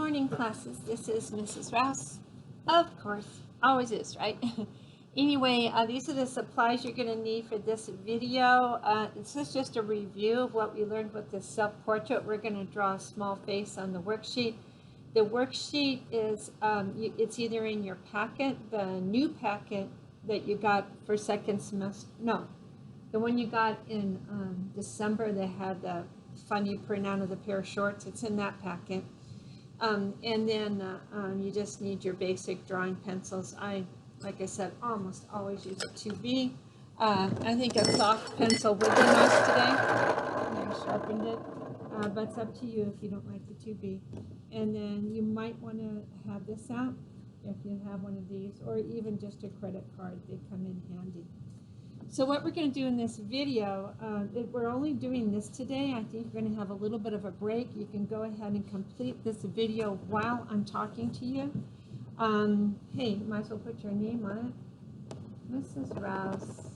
morning, classes. This is Mrs. Rouse. Of course, always is, right? Anyway, these are the supplies you're going to need for this video. This is just a review of what we learned with this self-portrait. We're going to draw a small face on the worksheet. The worksheet is, it's either in your packet, the new packet that you got for second semester. No, the one you got in December that had the funny printout of the pair of shorts. It's in that packet. And then you just need your basic drawing pencils. Like I said, almost always use a 2B. I think a soft pencil would be nice today. I sharpened it, but it's up to you if you don't like the 2B. And then you might want to have this out if you have one of these, or even just a credit card. They come in handy. So what we're going to do in this video, we're only doing this today. I think you're going to have a little bit of a break. You can go ahead and complete this video while I'm talking to you. Hey, you might as well put your name on it, Mrs. Rouse.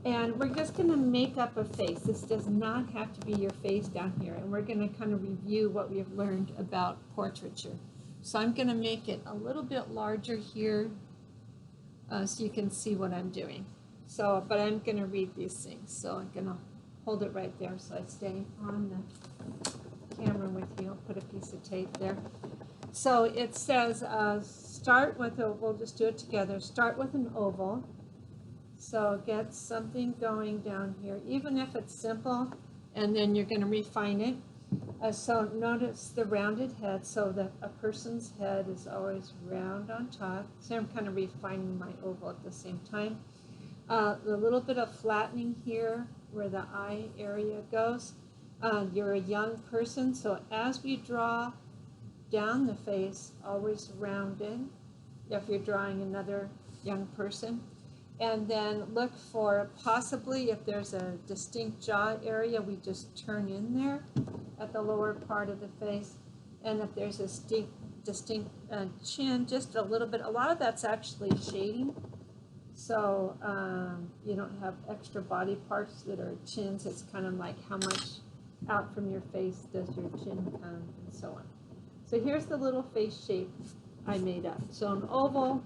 And we're just going to make up a face. This does not have to be your face down here. And we're going to kind of review what we've learned about portraiture. So I'm going to make it a little bit larger here so you can see what I'm doing. So, but I'm going to read these things, so I'm going to hold it right there so I stay on the camera with you. I'll put a piece of tape there. So it says start with a, we'll just do it together, start with an oval. So get something going down here, even if it's simple, and then you're going to refine it. So notice the rounded head, so that a person's head is always round on top. So I'm kind of refining my oval at the same time. A little bit of flattening here where the eye area goes. You're a young person, so as we draw down the face, always rounded if you're drawing another young person. And then look for possibly if there's a distinct jaw area, we just turn in there at the lower part of the face. And if there's a distinct chin, just a little bit, a lot of that's actually shading. So you don't have extra body parts that are chins. It's kind of like how much out from your face does your chin come, and so on. So here's the little face shape I made up. So an oval,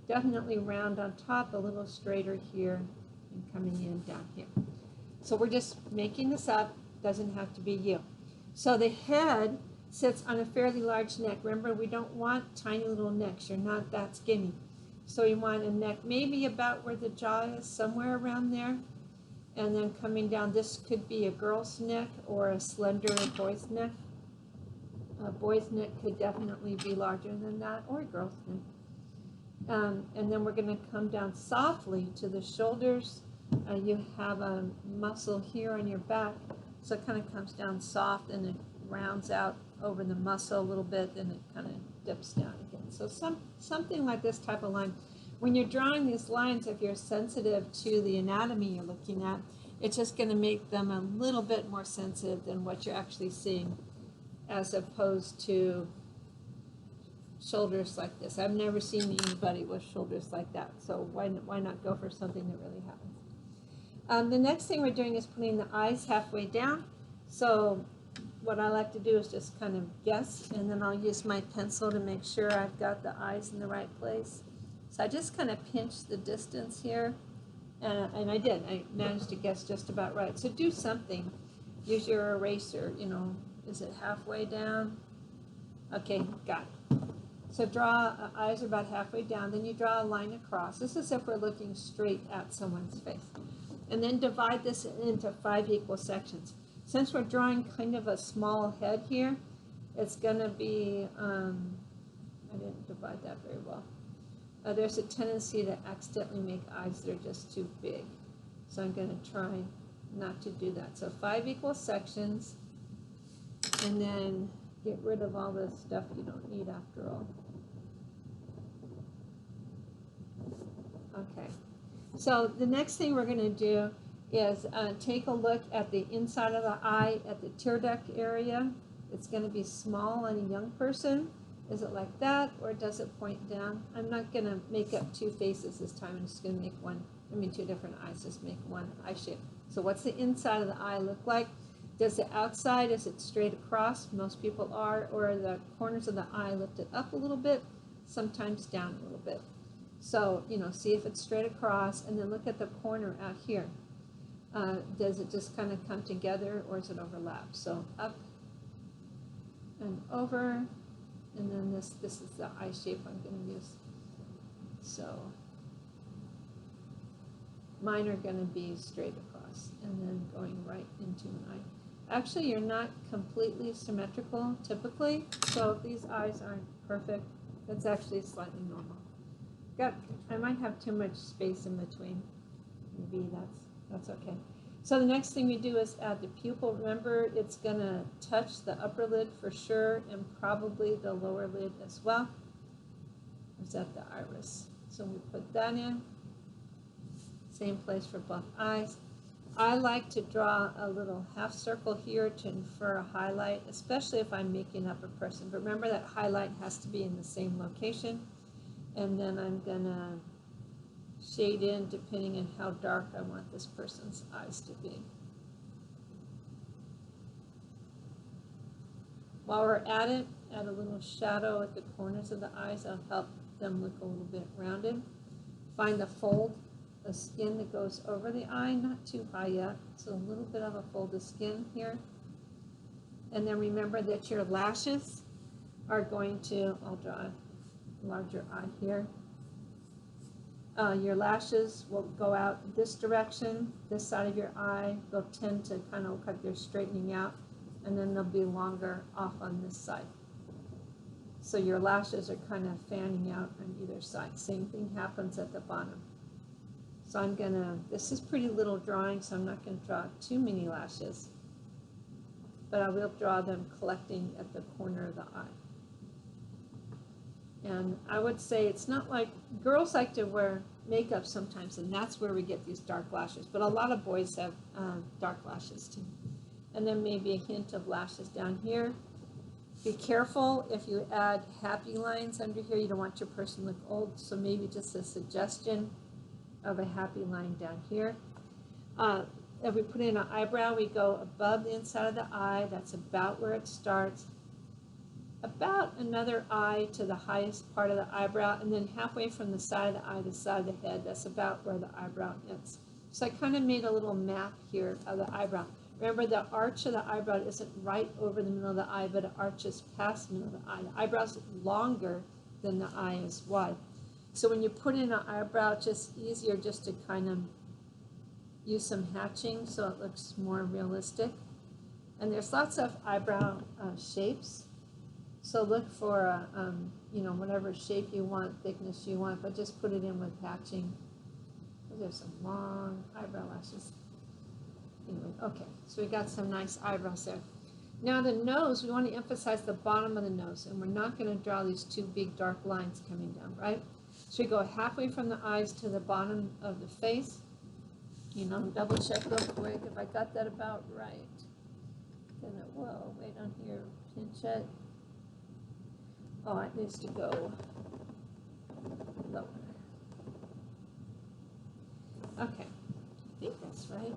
definitely round on top, a little straighter here, and coming in down here. So we're just making this up. Doesn't have to be you. So the head sits on a fairly large neck. Remember, we don't want tiny little necks. You're not that skinny. So you want a neck maybe about where the jaw is, somewhere around there. And then coming down, this could be a girl's neck or a slender boy's neck. A boy's neck could definitely be larger than that, or a girl's neck. And then we're going to come down softly to the shoulders. You have a muscle here on your back, so it kind of comes down soft and it rounds out over the muscle a little bit, then it kind of dips down again. So something like this type of line. When you're drawing these lines, if you're sensitive to the anatomy you're looking at, it's just going to make them a little bit more sensitive than what you're actually seeing, as opposed to shoulders like this. I've never seen anybody with shoulders like that, so why not go for something that really happens? The next thing we're doing is putting the eyes halfway down. So what I like to do is just kind of guess, and then I'll use my pencil to make sure I've got the eyes in the right place. So I just kind of pinch the distance here, and I did. I managed to guess just about right. So do something. Use your eraser, you know. Is it halfway down? Okay, got it. So draw, eyes are about halfway down, then you draw a line across. This is if we're looking straight at someone's face. And then divide this into 5 equal sections. Since we're drawing kind of a small head here, it's going to be, I didn't divide that very well. There's a tendency to accidentally make eyes that are just too big. So I'm going to try not to do that. So 5 equal sections, and then get rid of all this stuff you don't need after all. Okay. So the next thing we're going to do is take a look at the inside of the eye, at the tear duct area. It's going to be small on a young person. Is it like that, or does it point down? I'm not going to make up 2 faces this time. I'm just going to make one, 2 different eyes, just make one eye shape. So what's the inside of the eye look like? Does the outside, is it straight across? Most people are, or are the corners of the eye lifted up a little bit, sometimes down a little bit. So, you know, see if it's straight across, and then look at the corner out here. Does it just kind of come together, or is it overlap? So up and over, and then this is the eye shape I'm going to use. So mine are going to be straight across, and then going right into an eye. Actually, you're not completely symmetrical typically, so if these eyes aren't perfect, that's actually slightly normal. I might have too much space in between. Maybe that's okay. So the next thing we do is add the pupil. Remember, it's gonna touch the upper lid for sure, and probably the lower lid as well. Is that the iris? So we put that in. Same place for both eyes. I like to draw a little half circle here to infer a highlight, especially if I'm making up a person. But remember that highlight has to be in the same location. And then I'm gonna shade in depending on how dark I want this person's eyes to be. While we're at it, add a little shadow at the corners of the eyes. That'll help them look a little bit rounded. Find the fold of skin that goes over the eye, not too high yet, so a little bit of a fold of skin here. And then remember that your lashes are going to, I'll draw a larger eye here. Your lashes will go out this direction, this side of your eye. They'll tend to kind of look like they're straightening out, and then they'll be longer off on this side. So your lashes are kind of fanning out on either side. Same thing happens at the bottom. So I'm gonna, this is pretty little drawing, so I'm not gonna draw too many lashes, but I will draw them collecting at the corner of the eye. And I would say it's not like, girls like to wear makeup sometimes, and that's where we get these dark lashes, but a lot of boys have dark lashes too. And then maybe a hint of lashes down here. Be careful if you add happy lines under here. You don't want your person to look old, so maybe just a suggestion of a happy line down here. If we put in an eyebrow, we go above the inside of the eye. That's about where it starts. About another eye to the highest part of the eyebrow, and then halfway from the side of the eye to the side of the head, that's about where the eyebrow ends. So I kind of made a little map here of the eyebrow. Remember, the arch of the eyebrow isn't right over the middle of the eye, but it arches past the middle of the eye. The eyebrow's longer than the eye is wide. So when you put in an eyebrow, it's just easier just to kind of use some hatching so it looks more realistic. And there's lots of eyebrow shapes. So look for, you know, whatever shape you want, thickness you want, but just put it in with hatching. There's some long eyebrow lashes. Anyway, okay, so we got some nice eyebrows there. Now the nose, we want to emphasize the bottom of the nose, and we're not going to draw these two big dark lines coming down, right? So we go halfway from the eyes to the bottom of the face. You know, double check real quick if I got that about right. Then it will. Wait on here, pinch it. Oh, it needs to go lower. Okay, I think that's right.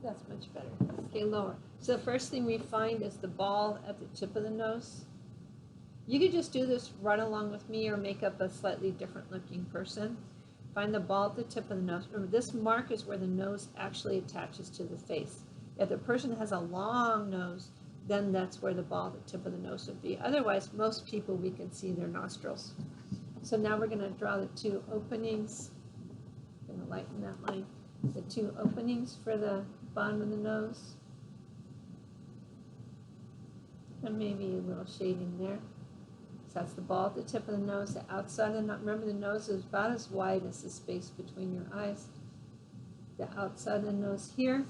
That's much better. Okay, lower. So the first thing we find is the ball at the tip of the nose. You could just do this right along with me or make up a slightly different looking person. Find the ball at the tip of the nose. Remember, this mark is where the nose actually attaches to the face. If the person has a long nose, then that's where the ball at the tip of the nose would be. Otherwise, most people, we can see their nostrils. So now we're going to draw the two openings. I'm going to lighten that line. The two openings for the bottom of the nose. And maybe a little shading there. So that's the ball at the tip of the nose, the outside of the nose. Remember, the nose is about as wide as the space between your eyes. The outside of the nose here.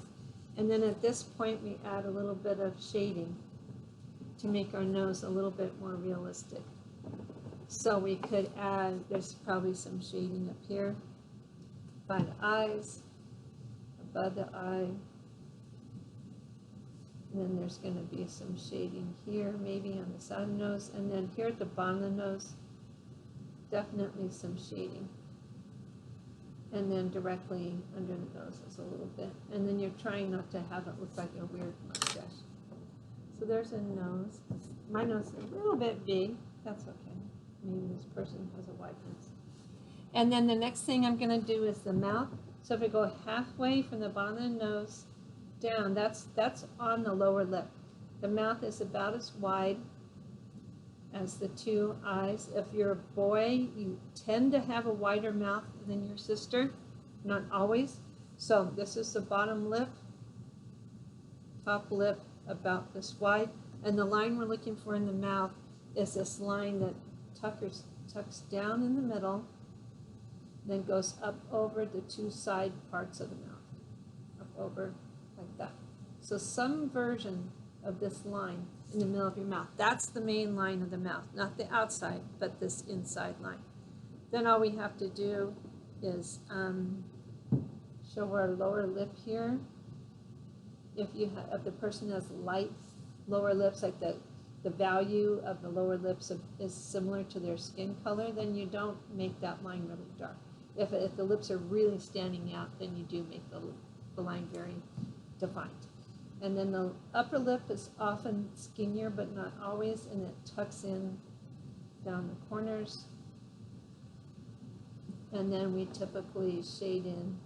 And then at this point, we add a little bit of shading to make our nose a little bit more realistic. So we could add, there's probably some shading up here by the eyes, above the eye. And then there's going to be some shading here, maybe on the side of the nose. And then here at the bottom of the nose, definitely some shading. and then directly under the nose is a little bit. And then you're trying not to have it look like a weird mustache. So there's a nose. My nose is a little bit big. That's okay. Maybe this person has a wide nose. And then the next thing I'm going to do is the mouth. So if I go halfway from the bottom of the nose down, that's on the lower lip. The mouth is about as wide as the two eyes. If you're a boy, you tend to have a wider mouth than your sister. Not always. So this is the bottom lip, top lip about this wide. And the line we're looking for in the mouth is this line that tucks down in the middle, then goes up over the two side parts of the mouth, up over like that. So some version of this line in the middle of your mouth. That's the main line of the mouth, not the outside, but this inside line. Then all we have to do is show our lower lip here. If the person has light lower lips, like the value of the lower lips is similar to their skin color, then you don't make that line really dark. If the lips are really standing out, then you do make the line very defined. And then the upper lip is often skinnier, but not always, and it tucks in down the corners. And then we typically shade in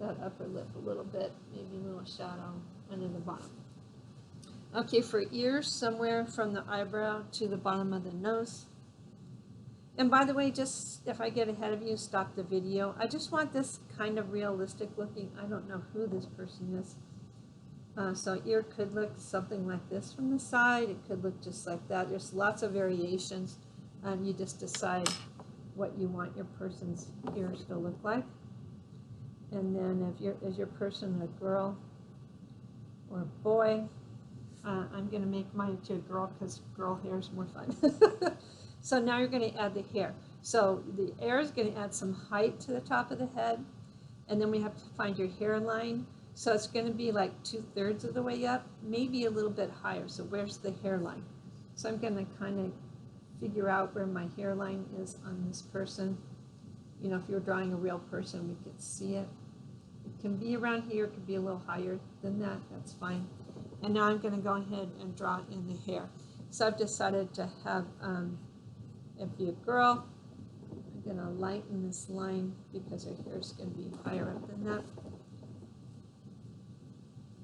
that upper lip a little bit, maybe a little shadow under the bottom. Okay, for ears, somewhere from the eyebrow to the bottom of the nose. And by the way, just if I get ahead of you, stop the video. I just want this kind of realistic looking. I don't know who this person is. So ear could look something like this from the side. It could look just like that. There's lots of variations. You just decide what you want your person's ears to look like. And then is your person a girl or a boy? I'm going to make mine to a girl because girl hair is more fun. So now you're going to add the hair. So the hair is going to add some height to the top of the head. And then we have to find your hairline. So it's going to be like 2/3 of the way up, maybe a little bit higher. So where's the hairline? So I'm going to kind of figure out where my hairline is on this person. You know, if you're drawing a real person, we could see it. It can be around here, it could be a little higher than that, that's fine. And now I'm going to go ahead and draw in the hair. So I've decided to have it be a girl. I'm going to lighten this line because her hair is going to be higher up than that.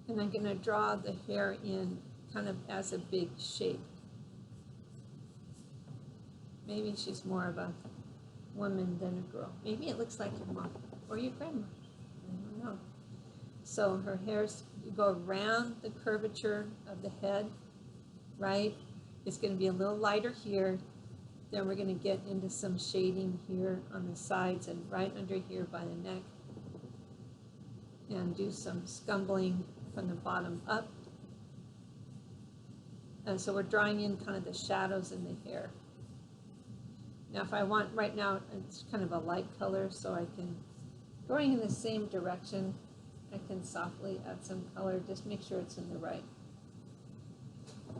And I'm going to draw the hair in kind of as a big shape. Maybe she's more of a woman than a girl. Maybe it looks like your mom or your grandma. I don't know. So her hair's, you go around the curvature of the head, right? It's going to be a little lighter here. Then we're going to get into some shading here on the sides and right under here by the neck. And do some scumbling from the bottom up. And so we're drawing in kind of the shadows in the hair. Now if I want, right now it's kind of a light color, so I can, going in the same direction, I can softly add some color, just make sure it's in the right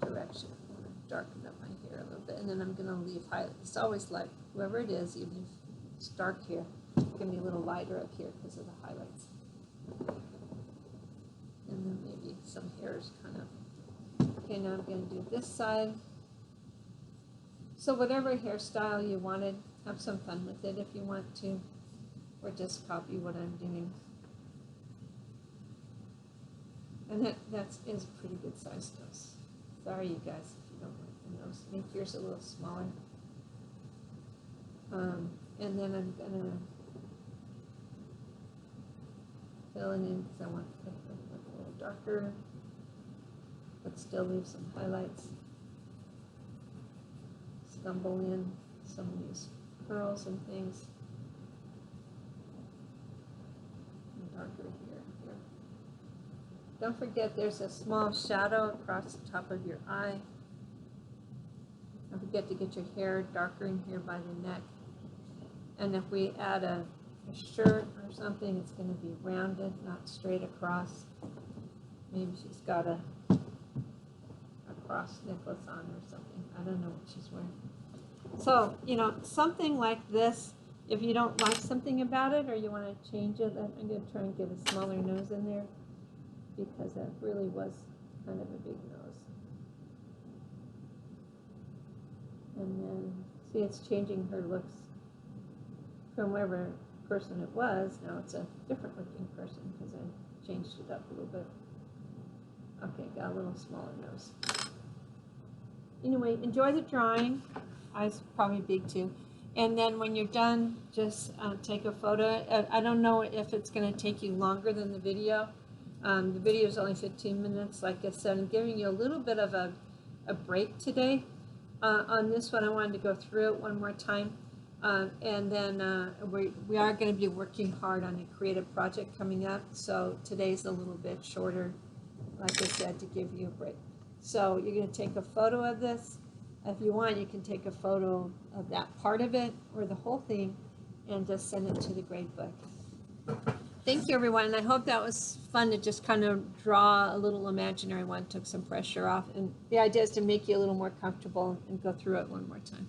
direction. I'm going to darken up my hair a little bit, and then I'm going to leave highlight. It's always light, whoever it is, even if it's dark hair, it's going to be a little lighter up here because of the highlights. And then maybe some hairs kind of, okay, now I'm going to do this side. So whatever hairstyle you wanted, have some fun with it if you want to, or just copy what I'm doing. And that is a pretty good size nose. Sorry you guys if you don't like the nose. Make yours a little smaller. And then I'm going to fill it in because I want it to look a little darker, but still leave some highlights. Stumble in some of these curls and things. And darker here and here. Don't forget there's a small shadow across the top of your eye. Don't forget to get your hair darker in here by the neck. And if we add a shirt or something, it's going to be rounded, not straight across. Maybe she's got a cross necklace on or something. I don't know what she's wearing. So, you know, something like this If you don't like something about it or you want to change it, I'm going to try and get a smaller nose in there because that really was kind of a big nose. And then, see, it's changing her looks from whatever person it was. Now it's a different looking person because I changed it up a little bit. Okay, got a little smaller nose. Anyway, enjoy the drawing. Eyes probably big too. And then when you're done, just take a photo. I don't know if it's going to take you longer than the video. The video is only 15 minutes. Like I said, I'm giving you a little bit of a break today. On this one, I wanted to go through it one more time. And then we are going to be working hard on a creative project coming up. So today's a little bit shorter, like I said, to give you a break. So you're going to take a photo of this. If you want, you can take a photo of that part of it or the whole thing and just send it to the grade book. Thank you, everyone. And I hope that was fun to just kind of draw a little imaginary one, took some pressure off. And the idea is to make you a little more comfortable and go through it one more time.